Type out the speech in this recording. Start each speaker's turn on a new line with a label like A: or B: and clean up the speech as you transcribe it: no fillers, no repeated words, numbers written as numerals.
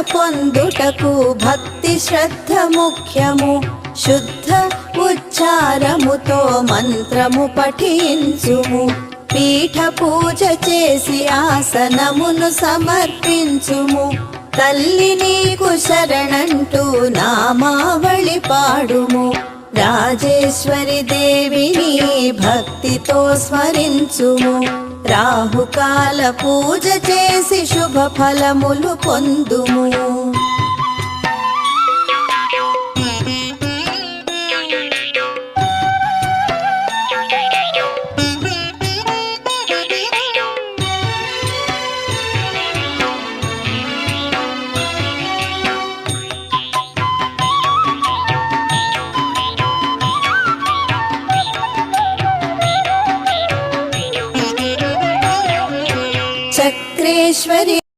A: పొందుటకు భక్తి శ్రద్ధ ముఖ్యము. శుద్ధ ఉచ్చారముతో మంత్రము పఠించుము. పీఠ పూజ చేసి ఆసనమును సమర్పించుము. తల్లి నీకు శరణంటూ నామావళి పాడుము. రాజేశ్వరి దేవిని భక్తితో స్మరించుము. రాహుకాల పూజ చేసి శుభ ఫలములు పొందుము.